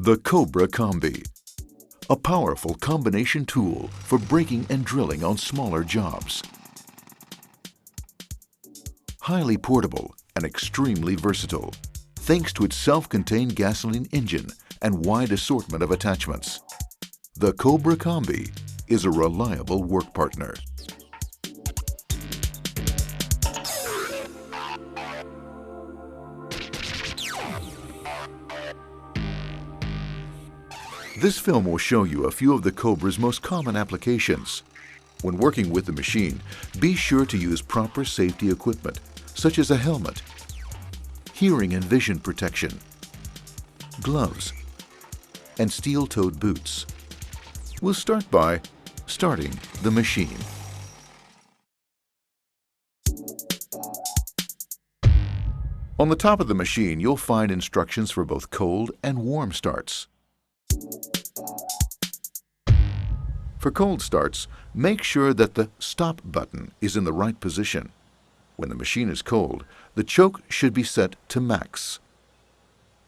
The Cobra Combi, a powerful combination tool for braking and drilling on smaller jobs. Highly portable and extremely versatile, thanks to its self-contained gasoline engine and wide assortment of attachments. The Cobra Combi is a reliable work partner. This film will show you a few of the Cobra's most common applications. When working with the machine, be sure to use proper safety equipment, such as a helmet, hearing and vision protection, gloves, and steel-toed boots. We'll start by starting the machine. On the top of the machine, you'll find instructions for both cold and warm starts. For cold starts, make sure that the stop button is in the right position. When the machine is cold, the choke should be set to max.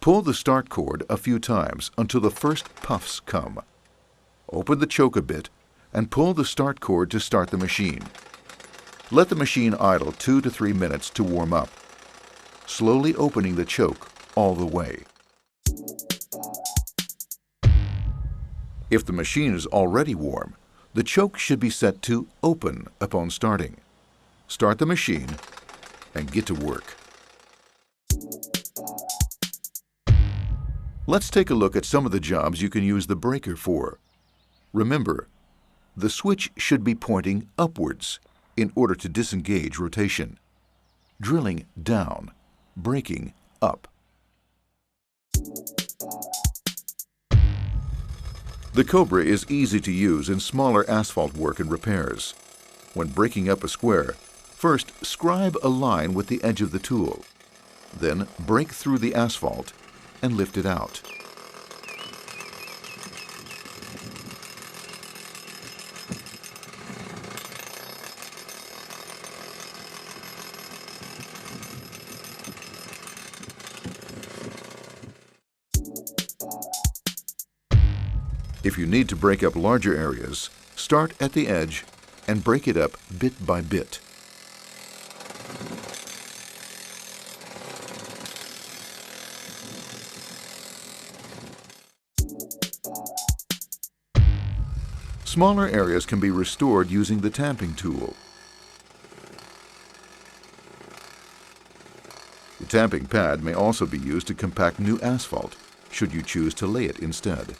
Pull the start cord a few times until the first puffs come. Open the choke a bit and pull the start cord to start the machine. Let the machine idle 2 to 3 minutes to warm up, slowly opening the choke all the way. If the machine is already warm, the choke should be set to open upon starting. Start the machine and get to work. Let's take a look at some of the jobs you can use the breaker for. Remember, the switch should be pointing upwards in order to disengage rotation. Drilling down, braking up. The Cobra is easy to use in smaller asphalt work and repairs. When breaking up a square, first scribe a line with the edge of the tool. Then break through the asphalt and lift it out. If you need to break up larger areas, start at the edge and break it up bit by bit. Smaller areas can be restored using the tamping tool. The tamping pad may also be used to compact new asphalt, should you choose to lay it instead.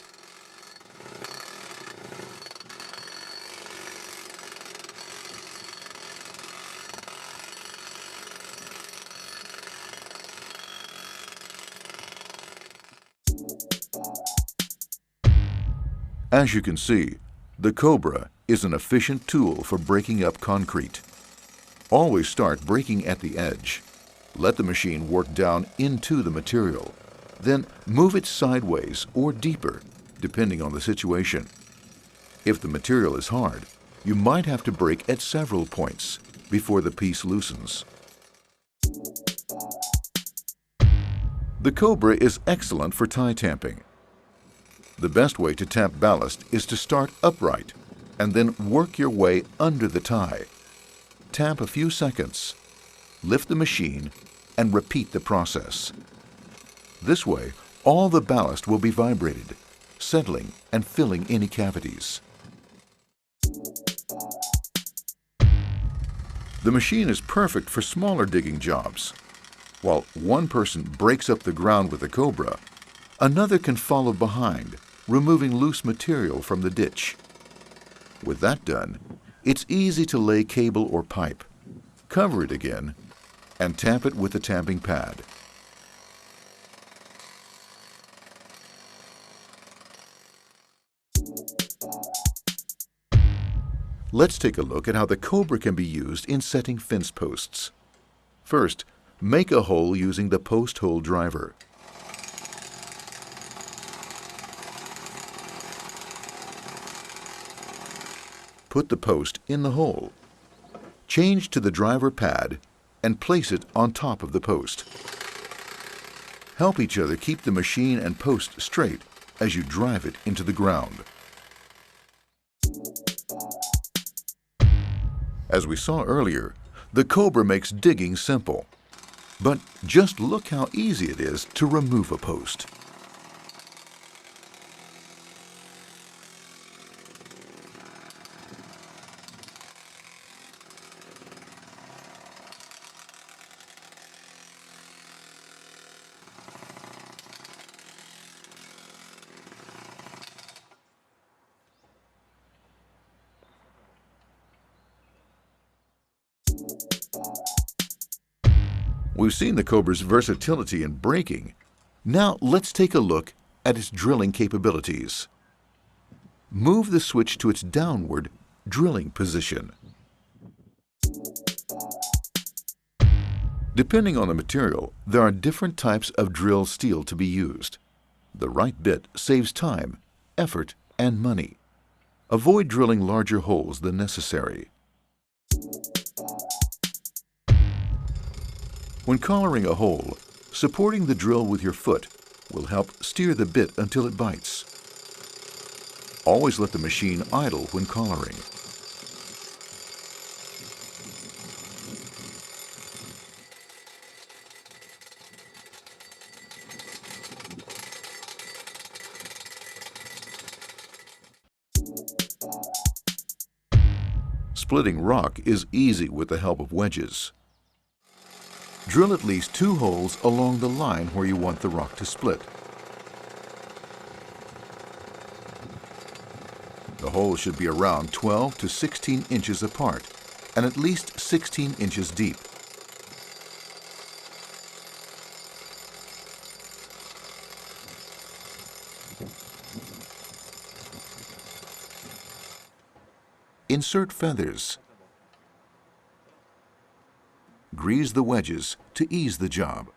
As you can see, the Cobra is an efficient tool for breaking up concrete. Always start breaking at the edge. Let the machine work down into the material. Then move it sideways or deeper, depending on the situation. If the material is hard, you might have to break at several points before the piece loosens. The Cobra is excellent for tie tamping. The best way to tamp ballast is to start upright and then work your way under the tie. Tamp a few seconds, lift the machine, and repeat the process. This way, all the ballast will be vibrated, settling and filling any cavities. The machine is perfect for smaller digging jobs. While one person breaks up the ground with the Cobra, another can follow behind, removing loose material from the ditch. With that done, it's easy to lay cable or pipe, cover it again, and tamp it with the tamping pad. Let's take a look at how the Cobra can be used in setting fence posts. First, make a hole using the post hole driver. Put the post in the hole. Change to the driver pad and place it on top of the post. Help each other keep the machine and post straight as you drive it into the ground. As we saw earlier, the Cobra makes digging simple. But just look how easy it is to remove a post. We've seen the Cobra's versatility in braking. Now let's take a look at its drilling capabilities. Move the switch to its downward drilling position. Depending on the material, there are different types of drill steel to be used. The right bit saves time, effort, and money. Avoid drilling larger holes than necessary. When collaring a hole, supporting the drill with your foot will help steer the bit until it bites. Always let the machine idle when collaring. Splitting rock is easy with the help of wedges. Drill at least 2 holes along the line where you want the rock to split. The holes should be around 12 to 16 inches apart and at least 16 inches deep. Insert feathers. Grease the wedges to ease the job.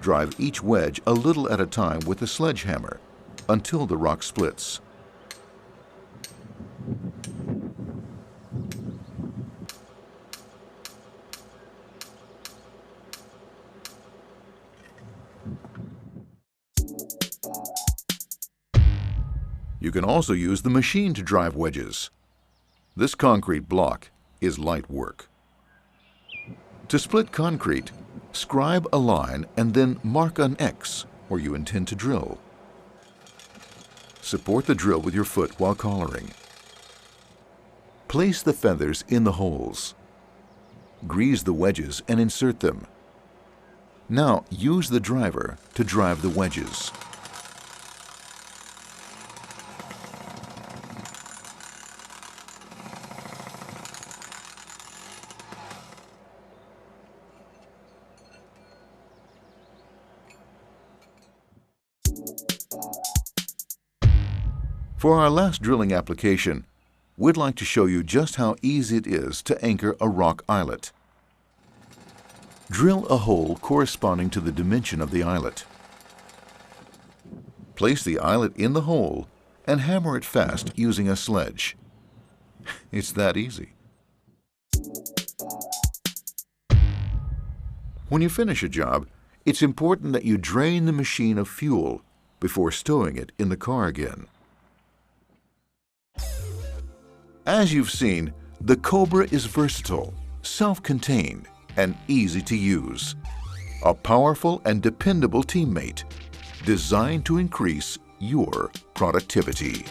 Drive each wedge a little at a time with a sledgehammer until the rock splits. You can also use the machine to drive wedges. This concrete block is light work. To split concrete, scribe a line and then mark an X where you intend to drill. Support the drill with your foot while collaring. Place the feathers in the holes. Grease the wedges and insert them. Now use the driver to drive the wedges. For our last drilling application, we'd like to show you just how easy it is to anchor a rock eyelet. Drill a hole corresponding to the dimension of the eyelet. Place the eyelet in the hole and hammer it fast using a sledge. It's that easy. When you finish a job, it's important that you drain the machine of fuel before stowing it in the car again. As you've seen, the Cobra is versatile, self-contained, and easy to use. A powerful and dependable teammate, designed to increase your productivity.